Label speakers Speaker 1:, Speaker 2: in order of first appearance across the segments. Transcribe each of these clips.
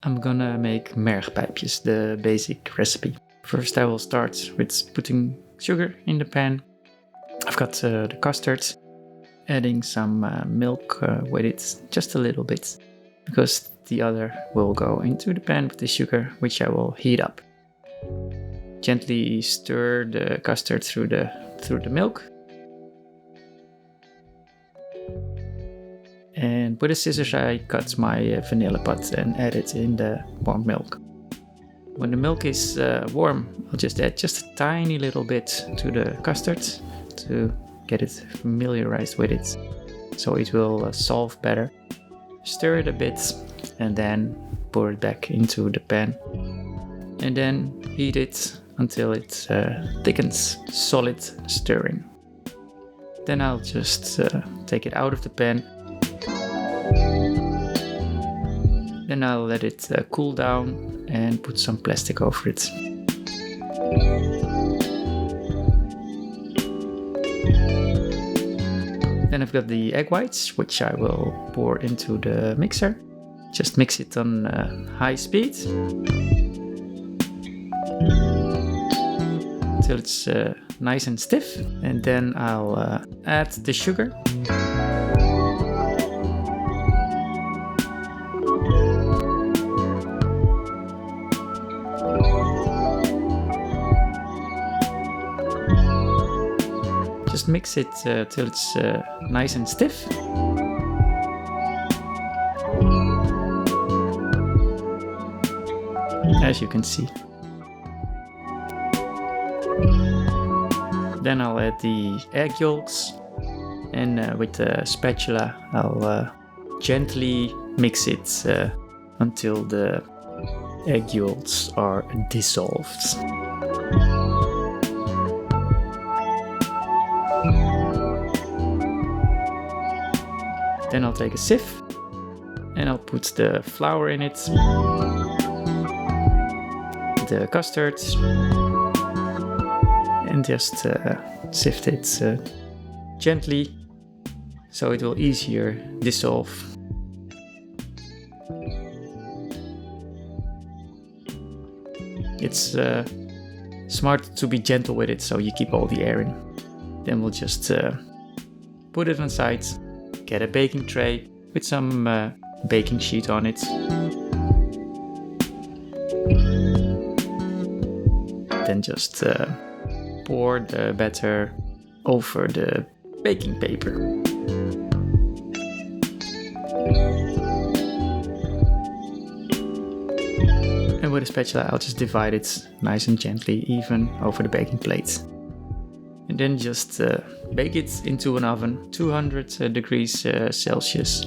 Speaker 1: I'm gonna make mergpijpjes, the basic recipe. First I will start with putting sugar in the pan. I've got the custard, adding some milk with it, just a little bit, because the other will go into the pan with the sugar, which I will heat up. Gently stir the custard through the milk. And with a scissors I cut my vanilla pot and add it in the warm milk. When the milk is warm, I'll just add just a tiny little bit to the custard to get it familiarized with it, so it will dissolve better. Stir it a bit and then pour it back into the pan. And then heat it until it thickens, solid stirring. Then I'll just take it out of the pan. Then I'll let it cool down and put some plastic over it. Then I've got the egg whites, which I will pour into the mixer. Just mix it on high speed until it's nice and stiff. And then I'll add the sugar. Just mix it till it's nice and stiff. As you can see. Then I'll add the egg yolks, and with the spatula I'll gently mix it until the egg yolks are dissolved. Then I'll take a sieve and I'll put the flour in it, the custard, and just sift it gently so it will easier dissolve. It's smart to be gentle with it so you keep all the air in. Then we'll just put it on side. Get a baking tray with some baking sheet on it. Then just pour the batter over the baking paper. And with a spatula I'll just divide it nice and gently, even over the baking plate. And then just bake it into an oven, 200 degrees Celsius,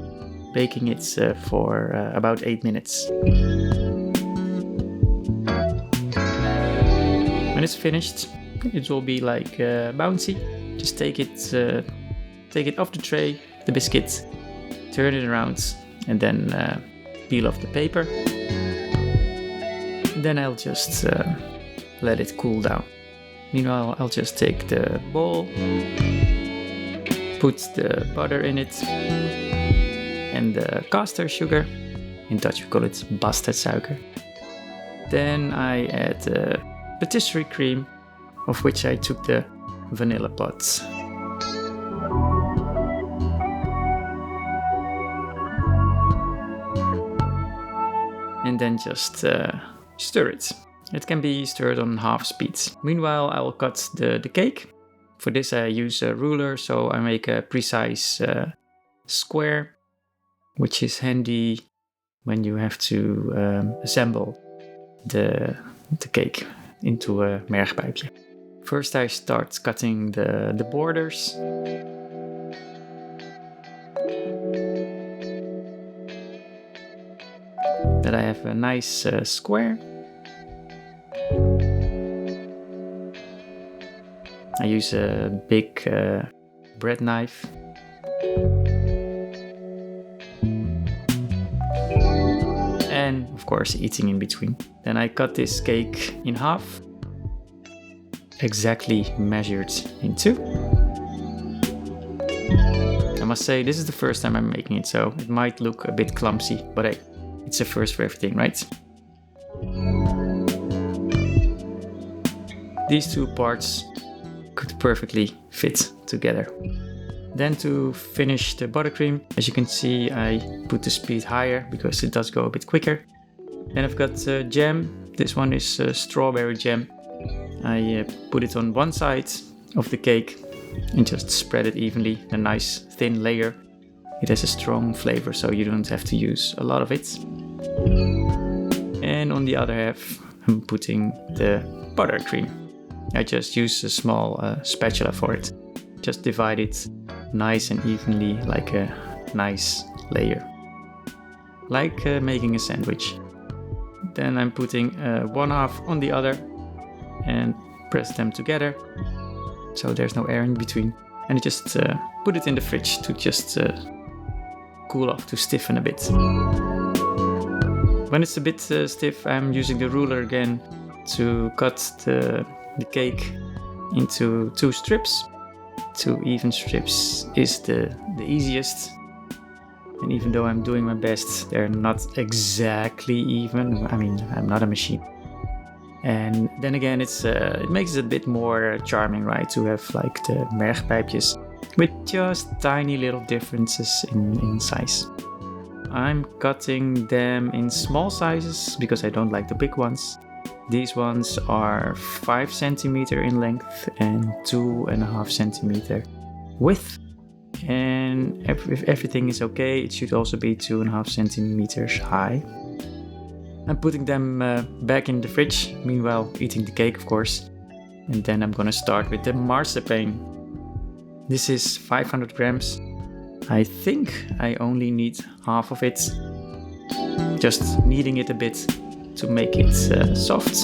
Speaker 1: baking it for about 8 minutes. When it's finished, it will be like bouncy. Just take it off the tray, the biscuit, turn it around, and then peel off the paper. And then I'll just let it cool down. Meanwhile, I'll just take the bowl, put the butter in it, and the caster sugar. In Dutch we call it bastardsuiker. Then I add patisserie cream, of which I took the vanilla pots. And then just stir it. It can be stirred on half speed. Meanwhile, I will cut the cake. For this I use a ruler, so I make a precise square, which is handy when you have to assemble the cake into a mergpijpje. First I start cutting the borders. That I have a nice square. I use a big bread knife. And of course eating in between. Then I cut this cake in half, exactly measured in two. I must say this is the first time I'm making it, so it might look a bit clumsy, but hey, it's a first for everything, right? These two parts could perfectly fit together. Then to finish the buttercream, as you can see, I put the speed higher because it does go a bit quicker. Then I've got jam. This one is strawberry jam. I put it on one side of the cake and just spread it evenly, a nice thin layer. It has a strong flavor, so you don't have to use a lot of it. And on the other half, I'm putting the buttercream. I just use a small spatula for it. Just divide it nice and evenly, like a nice layer. Like making a sandwich. Then I'm putting one half on the other and press them together, so there's no air in between. And I just put it in the fridge to just cool off, to stiffen a bit. When it's a bit stiff, I'm using the ruler again to cut the cake into 2 strips. 2 even strips is the easiest. And even though I'm doing my best, they're not exactly even. I mean, I'm not a machine. And then again, it makes it a bit more charming, right? To have like the mergpijpjes with just tiny little differences in size. I'm cutting them in small sizes because I don't like the big ones. These ones are 5 centimeter in length and 2.5 centimeter width. And if everything is okay, it should also be 2.5 centimeters high. I'm putting them back in the fridge, meanwhile eating the cake, of course. And then I'm gonna start with the marzipan. This is 500 grams. I think I only need half of it. Just kneading it a bit to make it soft.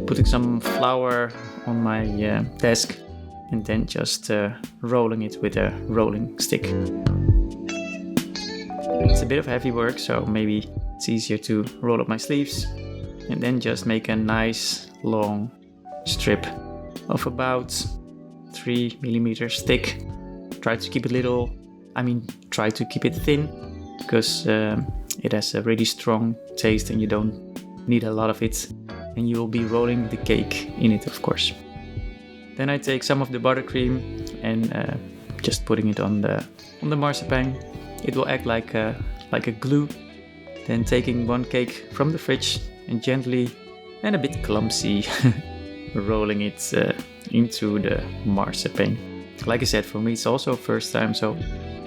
Speaker 1: Putting some flour on my desk and then just rolling it with a rolling stick. It's a bit of heavy work, so maybe it's easier to roll up my sleeves and then just make a nice long strip of about 3 millimeters thick. Try to keep it thin because it has a really strong taste and you don't need a lot of it, and you will be rolling the cake in it, of course. Then I take some of the buttercream and just putting it on the marzipan. It will act like a glue. Then taking one cake from the fridge and gently and a bit clumsy rolling it into the marzipan. Like I said, for me it's also first time, so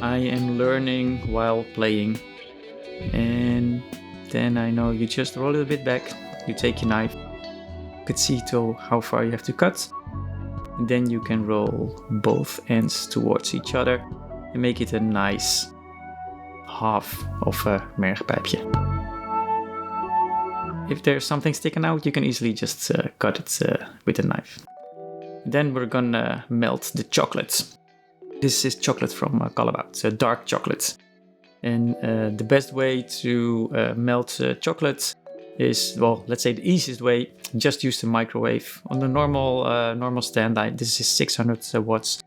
Speaker 1: I am learning while playing. And then I know you just roll it a bit back. You take your knife. You can see to how far you have to cut. And then you can roll both ends towards each other and make it a nice half of a mergpijpje. If there's something sticking out, you can easily just cut it with a knife. Then we're gonna melt the chocolate. This is chocolate from Callebaut, it's a dark chocolate. And the best way to melt chocolate is, well, let's say the easiest way, just use the microwave. On the normal stand, this is 600 watts.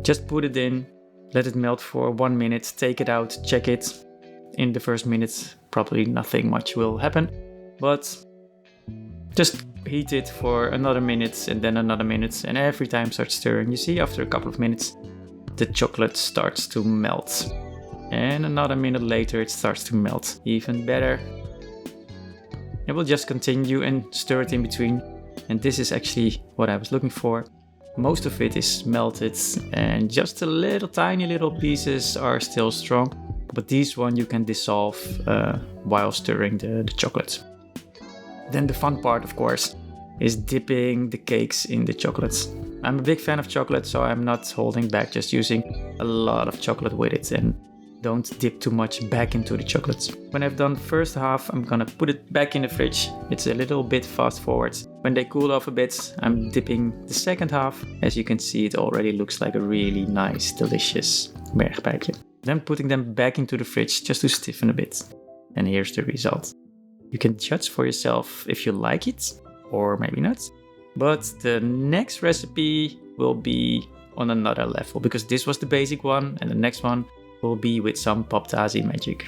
Speaker 1: Just put it in, let it melt for 1 minute, take it out, check it. In the first minute, probably nothing much will happen, but just heat it for another minute and then another minute, and every time start stirring. You see, after a couple of minutes, the chocolate starts to melt. And another minute later, it starts to melt even better. And we'll just continue and stir it in between. And this is actually what I was looking for. Most of it is melted and just tiny little pieces are still strong. But these one you can dissolve while stirring the chocolate. Then the fun part, of course, is dipping the cakes in the chocolates. I'm a big fan of chocolate, so I'm not holding back, just using a lot of chocolate with it. And don't dip too much back into the chocolates. When I've done the first half, I'm gonna put it back in the fridge. It's a little bit fast forward. When they cool off a bit, I'm dipping the second half. As you can see, it already looks like a really nice, delicious mergpijpje. Then putting them back into the fridge just to stiffen a bit. And here's the result. You can judge for yourself if you like it, or maybe not. But the next recipe will be on another level, because this was the basic one, and the next one will be with some Pop Tassie magic.